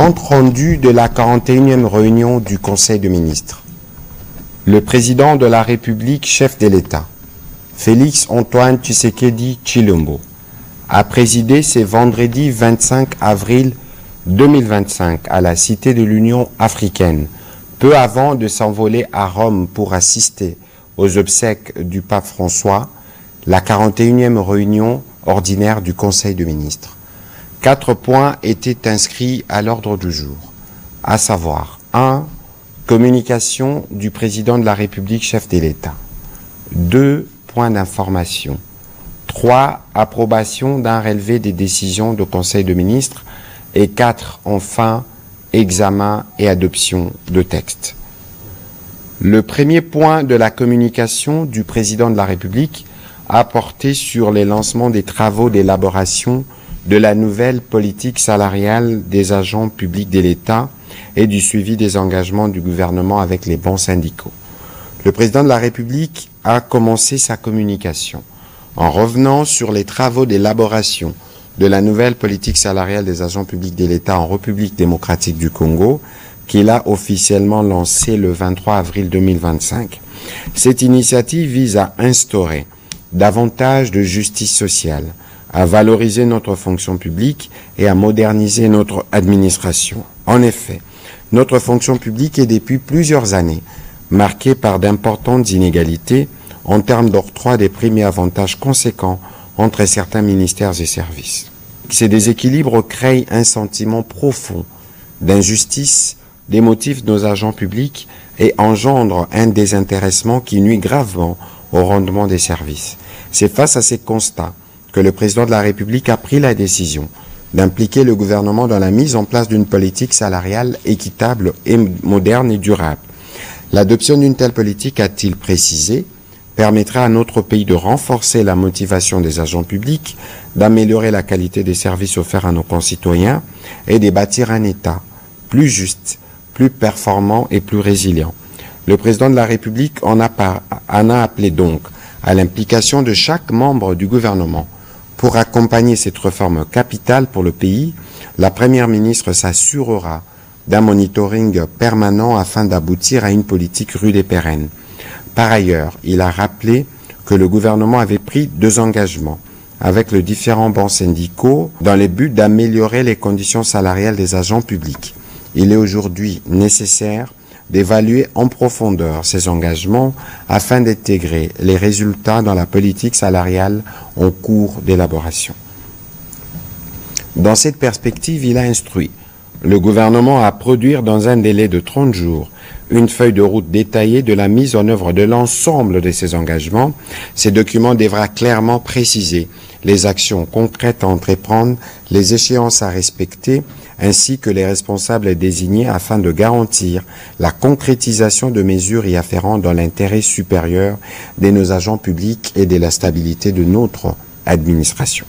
Compte rendu de la 41e réunion du Conseil des ministres. Le président de la République, chef de l'État, Félix Antoine Tshisekedi Tshilombo, a présidé ce vendredi 25 avril 2025 à la Cité de l'Union africaine, peu avant de s'envoler à Rome pour assister aux obsèques du pape François, la 41e réunion ordinaire du Conseil des ministres. 4 points étaient inscrits à l'ordre du jour, à savoir 1. Communication du président de la République, chef de l'État. 2. Points d'information. 3. Approbation d'un relevé des décisions du Conseil des ministres. Et 4. Enfin, examen et adoption de textes. Le premier point de la communication du président de la République a porté sur les lancements des travaux d'élaboration de la nouvelle politique salariale des agents publics de l'État et du suivi des engagements du gouvernement avec les bons syndicaux. Le président de la République a commencé sa communication en revenant sur les travaux d'élaboration de la nouvelle politique salariale des agents publics de l'État en République démocratique du Congo, qu'il a officiellement lancé le 23 avril 2025. Cette initiative vise à instaurer davantage de justice sociale, à valoriser notre fonction publique et à moderniser notre administration. En effet, notre fonction publique est depuis plusieurs années marquée par d'importantes inégalités en termes d'octroi des primes et avantages conséquents entre certains ministères et services. Ces déséquilibres créent un sentiment profond d'injustice, démotivent nos agents publics et engendrent un désintéressement qui nuit gravement au rendement des services. C'est face à ces constats que le président de la République a pris la décision d'impliquer le gouvernement dans la mise en place d'une politique salariale équitable et moderne et durable. L'adoption d'une telle politique, a-t-il précisé, permettra à notre pays de renforcer la motivation des agents publics, d'améliorer la qualité des services offerts à nos concitoyens et de bâtir un État plus juste, plus performant et plus résilient. Le président de la République en a appelé donc à l'implication de chaque membre du gouvernement. Pour accompagner cette réforme capitale pour le pays, la Première ministre s'assurera d'un monitoring permanent afin d'aboutir à une politique rude et pérenne. Par ailleurs, il a rappelé que le gouvernement avait pris 2 engagements avec les différents bancs syndicaux dans le but d'améliorer les conditions salariales des agents publics. Il est aujourd'hui nécessaire d'évaluer en profondeur ces engagements afin d'intégrer les résultats dans la politique salariale en cours d'élaboration. Dans cette perspective, il a instruit le gouvernement à produire dans un délai de 30 jours une feuille de route détaillée de la mise en œuvre de l'ensemble de ces engagements. Ces documents devra clairement préciser les actions concrètes à entreprendre, les échéances à respecter, ainsi que les responsables désignés afin de garantir la concrétisation de mesures y afférentes dans l'intérêt supérieur de nos agents publics et de la stabilité de notre administration.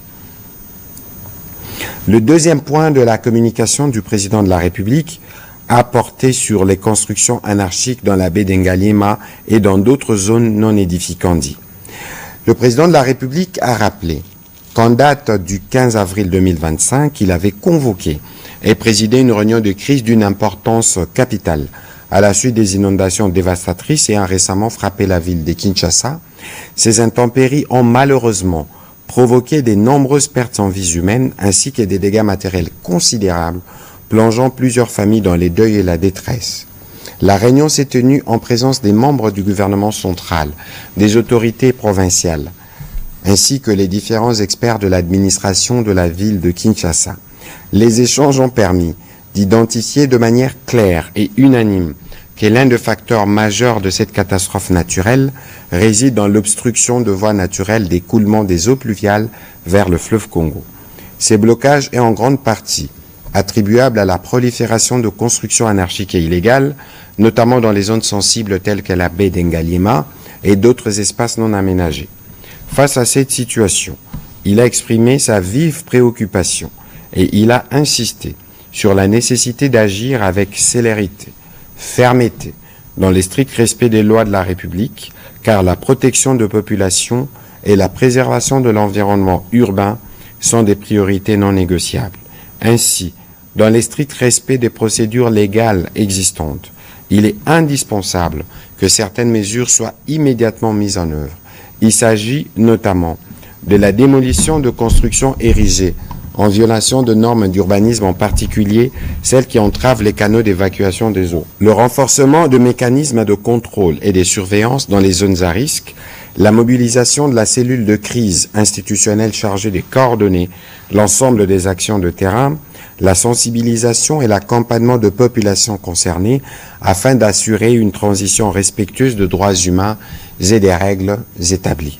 Le deuxième point de la communication du président de la République a porté sur les constructions anarchiques dans la baie d'Engalima et dans d'autres zones non édificantes. Le président de la République a rappelé qu'en date du 15 avril 2025, il avait convoqué et présidé une réunion de crise d'une importance capitale à la suite des inondations dévastatrices ayant récemment frappé la ville de Kinshasa. Ces intempéries ont malheureusement provoqué de nombreuses pertes en vies humaines ainsi que des dégâts matériels considérables, plongeant plusieurs familles dans les deuils et la détresse. La réunion s'est tenue en présence des membres du gouvernement central, des autorités provinciales, ainsi que les différents experts de l'administration de la ville de Kinshasa. Les échanges ont permis d'identifier de manière claire et unanime que l'un des facteurs majeurs de cette catastrophe naturelle réside dans l'obstruction de voies naturelles d'écoulement des eaux pluviales vers le fleuve Congo. Ces blocages est en grande partie attribuable à la prolifération de constructions anarchiques et illégales, notamment dans les zones sensibles telles que la baie d'Engalima et d'autres espaces non aménagés. Face à cette situation, il a exprimé sa vive préoccupation et il a insisté sur la nécessité d'agir avec célérité, fermeté, dans le strict respect des lois de la République, car la protection de populations et la préservation de l'environnement urbain sont des priorités non négociables. Ainsi, dans le strict respect des procédures légales existantes. Il est indispensable que certaines mesures soient immédiatement mises en œuvre. Il s'agit notamment de la démolition de constructions érigées en violation de normes d'urbanisme, en particulier celles qui entravent les canaux d'évacuation des eaux. Le renforcement de mécanismes de contrôle et de surveillance dans les zones à risque, la mobilisation de la cellule de crise institutionnelle chargée de coordonner l'ensemble des actions de terrain, la sensibilisation et l'accompagnement de populations concernées afin d'assurer une transition respectueuse de droits humains et des règles établies.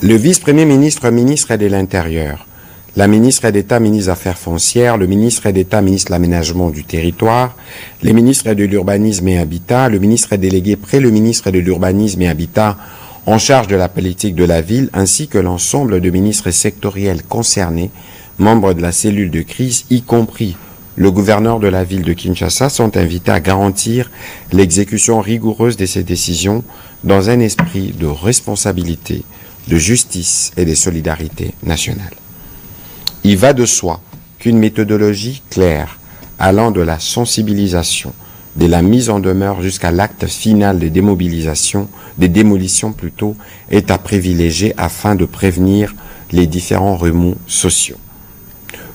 Le vice-premier ministre, ministre de l'Intérieur, la ministre d'État, ministre des Affaires foncières, le ministre d'État, ministre de l'Aménagement du territoire, les ministres de l'Urbanisme et Habitat, le ministre délégué près le ministre de l'Urbanisme et Habitat en charge de la politique de la ville, ainsi que l'ensemble de ministres sectoriels concernés, membres de la cellule de crise, y compris le gouverneur de la ville de Kinshasa, sont invités à garantir l'exécution rigoureuse de ces décisions dans un esprit de responsabilité, de justice et de solidarité nationale. Il va de soi qu'une méthodologie claire, allant de la sensibilisation, de la mise en demeure jusqu'à l'acte final de démobilisation, des démolitions plutôt, est à privilégier afin de prévenir les différents remous sociaux.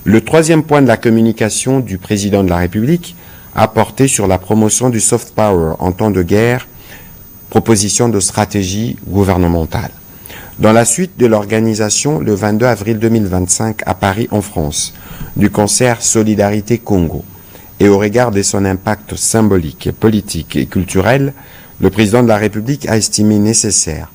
Le troisième point de la communication du président de la République a porté sur la promotion du soft power en temps de guerre, proposition de stratégie gouvernementale. Dans la suite de l'organisation, le 22 avril 2025 à Paris en France, du concert Solidarité Congo, et au regard de son impact symbolique, politique et culturel, le président de la République a estimé nécessaire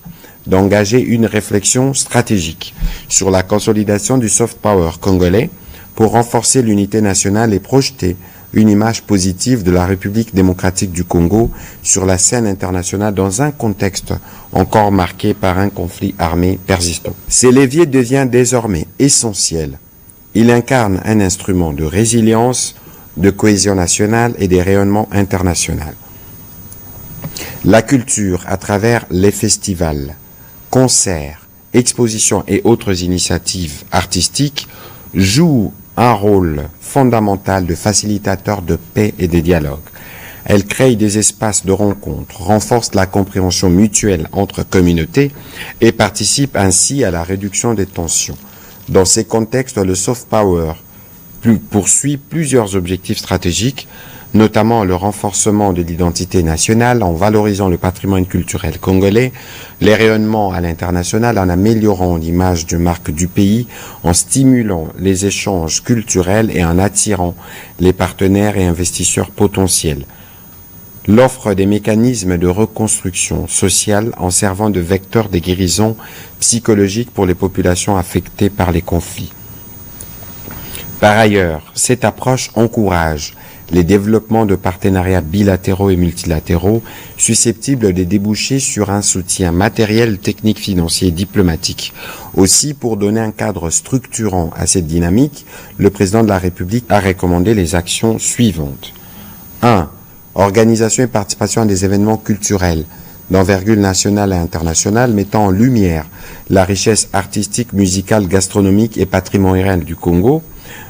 d'engager une réflexion stratégique sur la consolidation du soft power congolais pour renforcer l'unité nationale et projeter une image positive de la République démocratique du Congo sur la scène internationale dans un contexte encore marqué par un conflit armé persistant. Ces leviers deviennent désormais essentiels. Il incarne un instrument de résilience, de cohésion nationale et de rayonnement international. La culture, à travers les festivals, concerts, expositions et autres initiatives artistiques, joue un rôle fondamental de facilitateur de paix et de dialogue. Elle crée des espaces de rencontre, renforce la compréhension mutuelle entre communautés et participe ainsi à la réduction des tensions. Dans ces contextes, le soft power poursuit plusieurs objectifs stratégiques, notamment le renforcement de l'identité nationale en valorisant le patrimoine culturel congolais, les rayonnements à l'international en améliorant l'image de marque du pays, en stimulant les échanges culturels et en attirant les partenaires et investisseurs potentiels. L'offre des mécanismes de reconstruction sociale en servant de vecteur de guérison psychologique pour les populations affectées par les conflits. Par ailleurs, cette approche encourage les développements de partenariats bilatéraux et multilatéraux susceptibles de déboucher sur un soutien matériel, technique, financier et diplomatique. Aussi, pour donner un cadre structurant à cette dynamique, le président de la République a recommandé les actions suivantes. 1. Organisation et participation à des événements culturels d'envergure nationale et internationale mettant en lumière la richesse artistique, musicale, gastronomique et patrimoniale du Congo.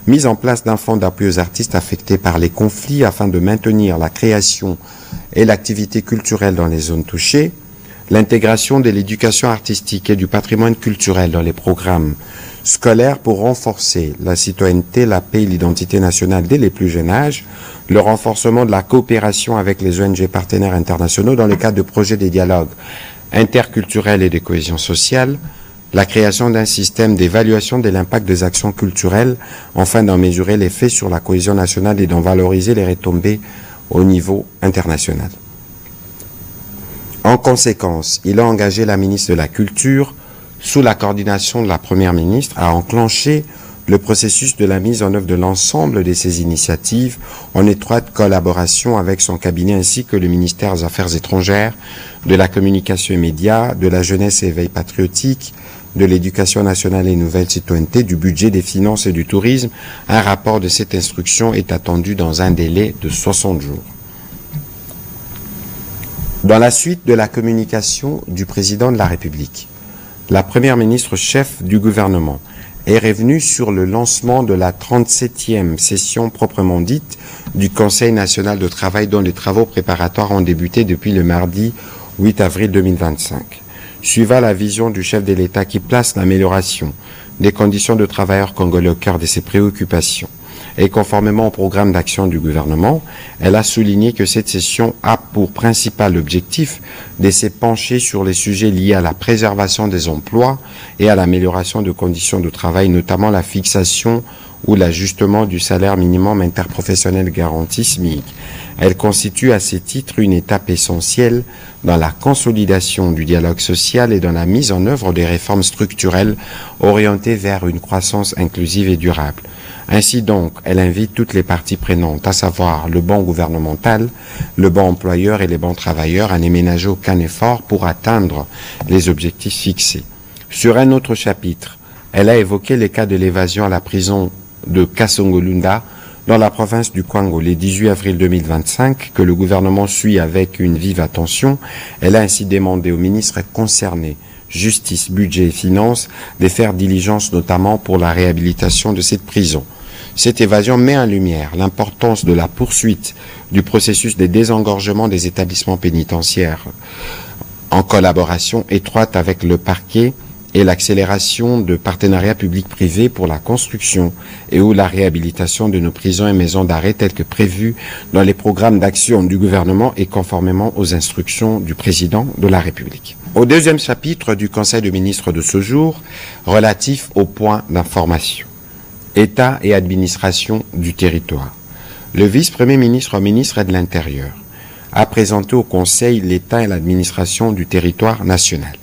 Mise en place d'un fonds d'appui aux artistes affectés par les conflits afin de maintenir la création et l'activité culturelle dans les zones touchées, l'intégration de l'éducation artistique et du patrimoine culturel dans les programmes scolaires pour renforcer la citoyenneté, la paix et l'identité nationale dès les plus jeunes âges, le renforcement de la coopération avec les ONG partenaires internationaux dans le cadre de projets de dialogue interculturel et de cohésion sociale, la création d'un système d'évaluation de l'impact des actions culturelles afin d'en mesurer l'effet sur la cohésion nationale et d'en valoriser les retombées au niveau international. En conséquence, il a engagé la ministre de la Culture, sous la coordination de la Première ministre, à enclencher le processus de la mise en œuvre de l'ensemble de ces initiatives en étroite collaboration avec son cabinet ainsi que le ministère des Affaires étrangères, de la communication et médias, de la jeunesse et éveil patriotique, de l'éducation nationale et nouvelle citoyenneté, du budget, des finances et du tourisme. Un rapport de cette instruction est attendu dans un délai de 60 jours. Dans la suite de la communication du président de la République, la première ministre chef du gouvernement est revenu sur le lancement de la 37e session proprement dite du Conseil national de travail dont les travaux préparatoires ont débuté depuis le mardi 8 avril 2025. Suivant la vision du chef de l'État qui place l'amélioration des conditions de travailleurs congolais au cœur de ses préoccupations, et conformément au programme d'action du gouvernement, elle a souligné que cette session a pour principal objectif de se pencher sur les sujets liés à la préservation des emplois et à l'amélioration de conditions de travail, notamment la fixation ou l'ajustement du salaire minimum interprofessionnel garanti SMIC. Elle constitue à ce titre une étape essentielle dans la consolidation du dialogue social et dans la mise en œuvre des réformes structurelles orientées vers une croissance inclusive et durable. Ainsi donc, elle invite toutes les parties prenantes, à savoir le banc gouvernemental, le banc employeur et les bancs travailleurs, à ne ménager aucun effort pour atteindre les objectifs fixés. Sur un autre chapitre, elle a évoqué les cas de l'évasion à la prison de Kasongolunda, dans la province du Kwango, le 18 avril 2025, que le gouvernement suit avec une vive attention. Elle a ainsi demandé aux ministres concernés, Justice, Budget et Finances, de faire diligence notamment pour la réhabilitation de cette prison. Cette évasion met en lumière l'importance de la poursuite du processus de désengorgement des établissements pénitentiaires en collaboration étroite avec le parquet et l'accélération de partenariats publics-privés pour la construction et ou la réhabilitation de nos prisons et maisons d'arrêt telles que prévues dans les programmes d'action du gouvernement et conformément aux instructions du président de la République. Au deuxième chapitre du Conseil des ministres de ce jour, relatif aux points d'information, État et administration du territoire. Le vice-premier ministre, ministre de l'Intérieur, a présenté au Conseil l'État et l'administration du territoire national.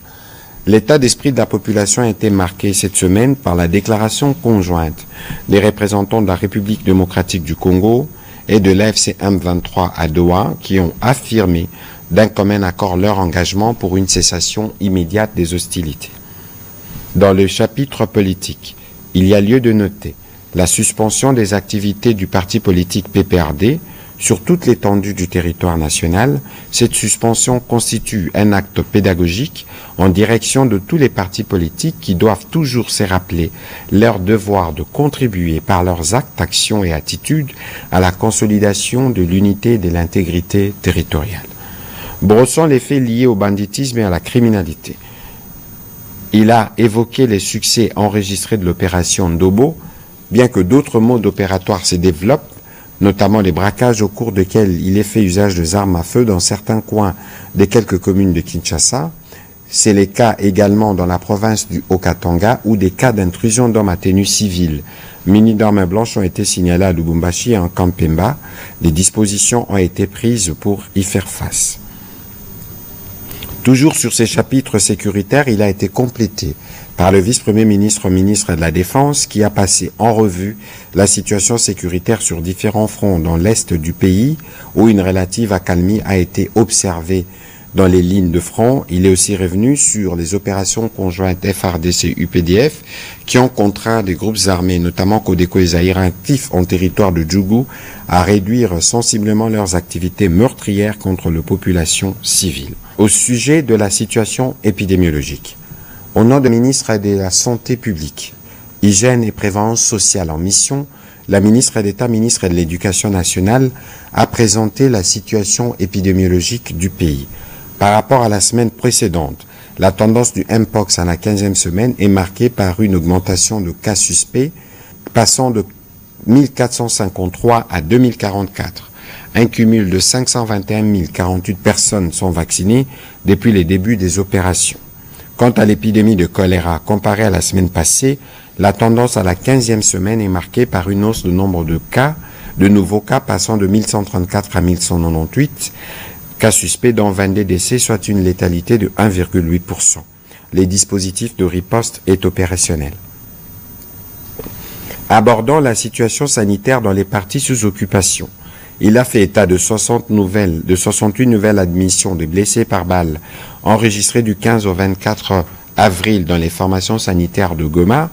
L'état d'esprit de la population a été marqué cette semaine par la déclaration conjointe des représentants de la République démocratique du Congo et de l'AFC M23 à Doha qui ont affirmé d'un commun accord leur engagement pour une cessation immédiate des hostilités. Dans le chapitre politique, il y a lieu de noter la suspension des activités du parti politique PPRD sur toute l'étendue du territoire national. Cette suspension constitue un acte pédagogique en direction de tous les partis politiques qui doivent toujours se rappeler leur devoir de contribuer par leurs actes, actions et attitudes à la consolidation de l'unité et de l'intégrité territoriale. Brossant les faits liés au banditisme et à la criminalité, il a évoqué les succès enregistrés de l'opération Ndobo, bien que d'autres modes opératoires se développent, notamment les braquages au cours desquels il est fait usage des armes à feu dans certains coins des quelques communes de Kinshasa. C'est le cas également dans la province du Haut-Katanga où des cas d'intrusion d'hommes à tenue civile munis d'armes blanches ont été signalés à Lubumbashi et en Kampemba. Des dispositions ont été prises pour y faire face. Toujours sur ces chapitres sécuritaires, il a été complété par le vice-premier ministre, ministre de la Défense, qui a passé en revue la situation sécuritaire sur différents fronts dans l'est du pays, où une relative accalmie a été observée dans les lignes de front. Il est aussi revenu sur les opérations conjointes FARDC-UPDF qui ont contraint des groupes armés, notamment Codeco et Zaïre, actifs en territoire de Djougou, à réduire sensiblement leurs activités meurtrières contre la population civile. Au sujet de la situation épidémiologique, au nom du ministre de la Santé publique, Hygiène et Prévention sociale en mission, la ministre d'État, ministre de l'Éducation nationale, a présenté la situation épidémiologique du pays. Par rapport à la semaine précédente, la tendance du Mpox à la 15e semaine est marquée par une augmentation de cas suspects, passant de 1453 à 2044. Un cumul de 521 048 personnes sont vaccinées depuis les débuts des opérations. Quant à l'épidémie de choléra, comparée à la semaine passée, la tendance à la 15e semaine est marquée par une hausse de nombre de cas, de nouveaux cas passant de 1134 à 1198, cas suspects dont 22 décès, soit une létalité de 1,8%. Les dispositifs de riposte est opérationnel. Abordant la situation sanitaire dans les parties sous occupation, il a fait état de 68 nouvelles admissions de blessés par balle enregistrées du 15 au 24 avril dans les formations sanitaires de Goma.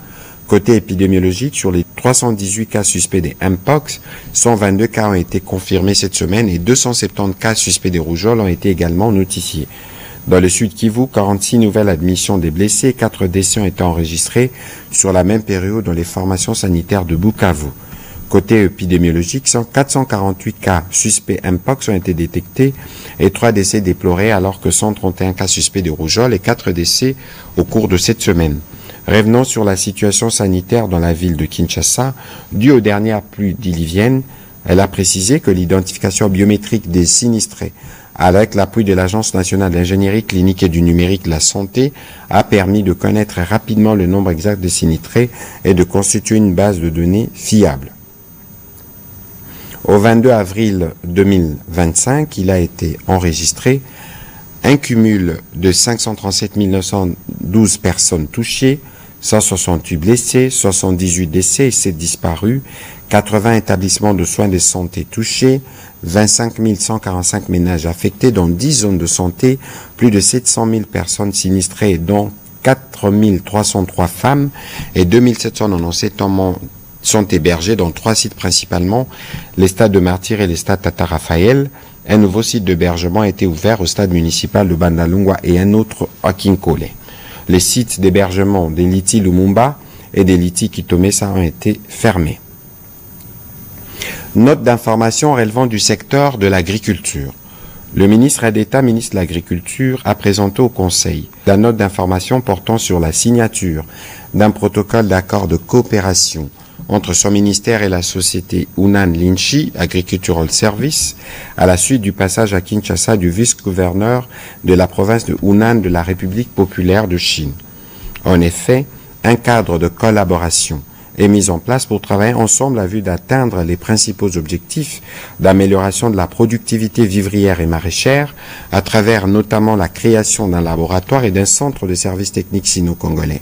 Côté épidémiologique, sur les 318 cas suspects des Mpox, 122 cas ont été confirmés cette semaine et 270 cas suspects des rougeoles ont été également notifiés. Dans le Sud Kivu, 46 nouvelles admissions des blessés et 4 décès ont été enregistrés sur la même période dans les formations sanitaires de Bukavu. Côté épidémiologique, 448 cas suspects Mpox ont été détectés et 3 décès déplorés alors que 131 cas suspects de rougeole et 4 décès au cours de cette semaine. Revenons sur la situation sanitaire dans la ville de Kinshasa. Due aux dernières pluies diluviennes, elle a précisé que l'identification biométrique des sinistrés avec l'appui de l'Agence nationale d'ingénierie clinique et du numérique de la santé a permis de connaître rapidement le nombre exact de sinistrés et de constituer une base de données fiable. Au 22 avril 2025, il a été enregistré un cumul de 537 912 personnes touchées, 168 blessés, 78 décès et 7 disparus, 80 établissements de soins de santé touchés, 25 145 ménages affectés dans 10 zones de santé, plus de 700 000 personnes sinistrées dont 4 303 femmes et 2 797 hommes sont hébergés dans 3 sites principalement, les stades de Martyr et les stades Tata Raphaël. Un nouveau site d'hébergement a été ouvert au stade municipal de Bandalungwa et un autre à Kinkole. Les sites d'hébergement des Liti Lumumba et des Liti Kitomesa ont été fermés. Note d'information relevant du secteur de l'agriculture. Le ministre d'État, ministre de l'Agriculture, a présenté au Conseil la note d'information portant sur la signature d'un protocole d'accord de coopération entre son ministère et la société Hunan Linchi Agricultural Service à la suite du passage à Kinshasa du vice-gouverneur de la province de Hunan de la République populaire de Chine. En effet, un cadre de collaboration est mis en place pour travailler ensemble à vue d'atteindre les principaux objectifs d'amélioration de la productivité vivrière et maraîchère à travers notamment la création d'un laboratoire et d'un centre de services techniques sino-congolais,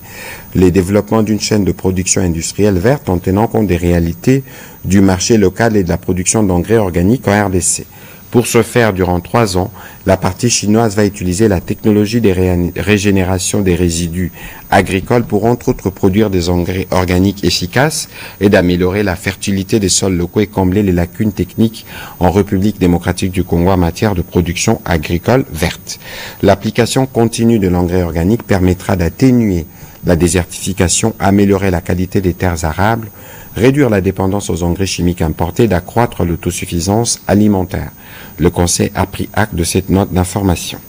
les développements d'une chaîne de production industrielle verte en tenant compte des réalités du marché local et de la production d'engrais organiques en RDC. Pour ce faire, durant 3 ans, la partie chinoise va utiliser la technologie des régénérations des résidus agricoles pour entre autres produire des engrais organiques efficaces et d'améliorer la fertilité des sols locaux et combler les lacunes techniques en République démocratique du Congo en matière de production agricole verte. L'application continue de l'engrais organique permettra d'atténuer la désertification, améliorer la qualité des terres arables, réduire la dépendance aux engrais chimiques importés, d'accroître l'autosuffisance alimentaire. Le Conseil a pris acte de cette note d'information.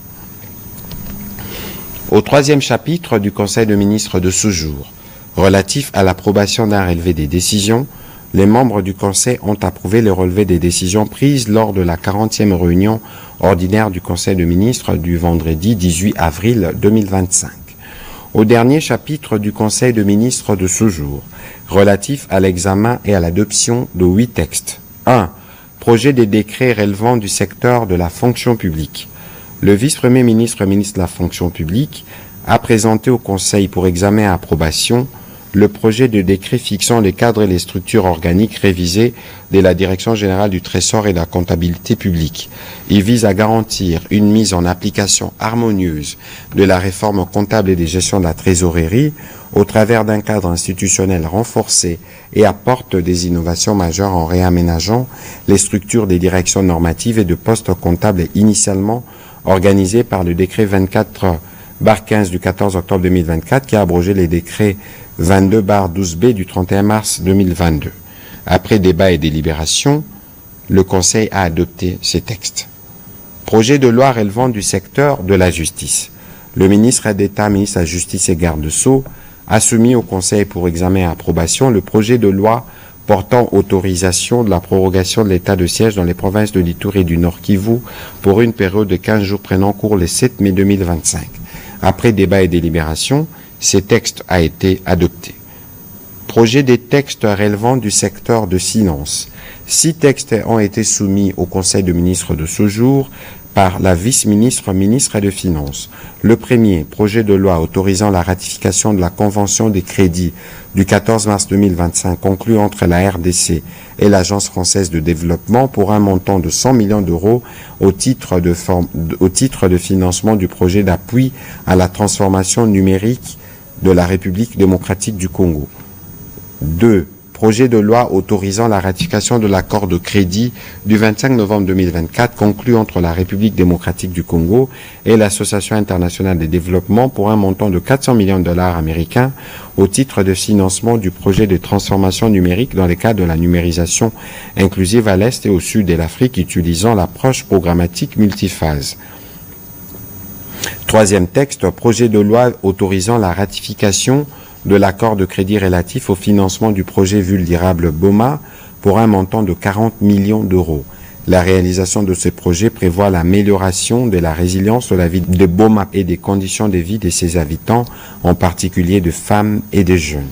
Au 3e chapitre du Conseil de ministres de ce jour, relatif à l'approbation d'un relevé des décisions, les membres du Conseil ont approuvé le relevé des décisions prises lors de la 40e réunion ordinaire du Conseil de ministres du vendredi 18 avril 2025. Au dernier chapitre du Conseil de ministres de ce jour, relatif à l'examen et à l'adoption de 8 textes. 1. Projet des décrets relevant du secteur de la fonction publique. Le vice-premier ministre, ministre de la fonction publique, a présenté au Conseil pour examen et approbation le projet de décret fixant les cadres et les structures organiques révisées de la Direction générale du Trésor et de la comptabilité publique. Il vise à garantir une mise en application harmonieuse de la réforme comptable et des gestions de la trésorerie au travers d'un cadre institutionnel renforcé et apporte des innovations majeures en réaménageant les structures des directions normatives et de postes comptables initialement organisées par le décret 24/15 du 14 octobre 2024 qui a abrogé les décrets 22/12B du 31 mars 2022. Après débat et délibération, le Conseil a adopté ces textes. Projet de loi relevant du secteur de la justice. Le ministre d'État, ministre de la Justice et garde-sceaux, a soumis au Conseil pour examen et approbation le projet de loi portant autorisation de la prorogation de l'état de siège dans les provinces de l'Ituri et du Nord Kivu pour une période de 15 jours prenant cours le 7 mai 2025. Après débat et délibération, ces textes a été adopté. Projet des textes relevant du secteur de finances. 6 textes ont été soumis au Conseil de ministres de ce jour par la vice-ministre, ministre des Finances. Le premier, projet de loi autorisant la ratification de la Convention des crédits du 14 mars 2025 conclue entre la RDC et l'Agence française de développement pour un montant de 100 millions d'euros au titre de financement du projet d'appui à la transformation numérique de la République démocratique du Congo. 2. projet de loi autorisant la ratification de l'accord de crédit du 25 novembre 2024 conclu entre la République démocratique du Congo et l'Association internationale de développement pour un montant de 400 millions de dollars américains au titre de financement du projet de transformation numérique dans le cadre de la numérisation inclusive à l'Est et au Sud de l'Afrique utilisant l'approche programmatique multiphase. Troisième texte, projet de loi autorisant la ratification de l'accord de crédit relatif au financement du projet vulnérable BOMA pour un montant de 40 millions d'euros. La réalisation de ce projet prévoit l'amélioration de la résilience de la ville de BOMA et des conditions de vie de ses habitants, en particulier de femmes et de jeunes.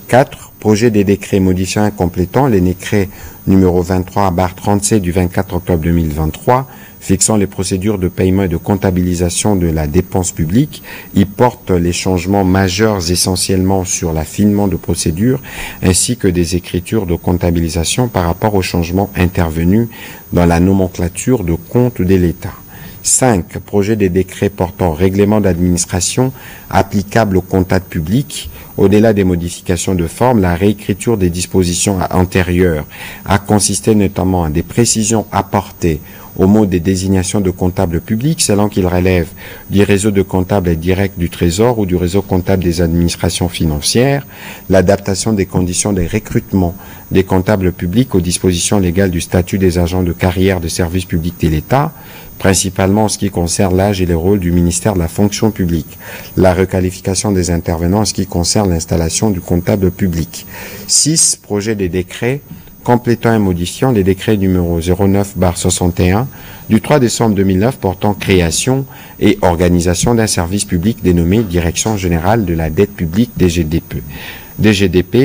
4. Projet des décrets modifiant et complétant les décrets numéro 23/37 du 24 octobre 2023 fixant les procédures de paiement et de comptabilisation de la dépense publique. Il porte les changements majeurs essentiellement sur l'affinement de procédures ainsi que des écritures de comptabilisation par rapport aux changements intervenus dans la nomenclature de compte de l'État. 5. Projet des décrets portant règlement d'administration applicable aux comptables publics. Au-delà des modifications de forme, la réécriture des dispositions antérieures a consisté notamment à des précisions apportées au mot des désignations de comptables publics selon qu'ils relèvent du réseau de comptables directs du Trésor ou du réseau comptable des administrations financières, l'adaptation des conditions de recrutement des comptables publics aux dispositions légales du statut des agents de carrière de service public de l'État, principalement en ce qui concerne l'âge et les rôles du ministère de la fonction publique, la requalification des intervenants en ce qui concerne l'installation du comptable public. 6. Projet des décrets complétant et modifiant les décrets numéro 09/61 du 3 décembre 2009 portant création et organisation d'un service public dénommé Direction générale de la dette publique DGDP.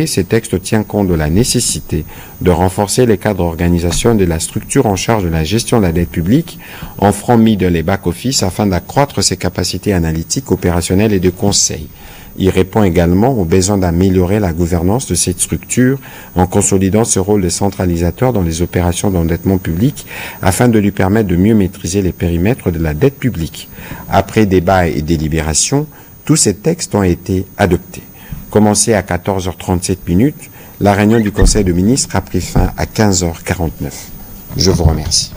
Ces textes tiennent compte de la nécessité de renforcer les cadres d'organisation de la structure en charge de la gestion de la dette publique en front middle et back-office afin d'accroître ses capacités analytiques, opérationnelles et de conseil. Il répond également au besoin d'améliorer la gouvernance de cette structure en consolidant ce rôle de centralisateur dans les opérations d'endettement public afin de lui permettre de mieux maîtriser les périmètres de la dette publique. Après débat et délibération, tous ces textes ont été adoptés. Commencé à 14h37, la réunion du Conseil de ministres a pris fin à 15h49. Je vous remercie.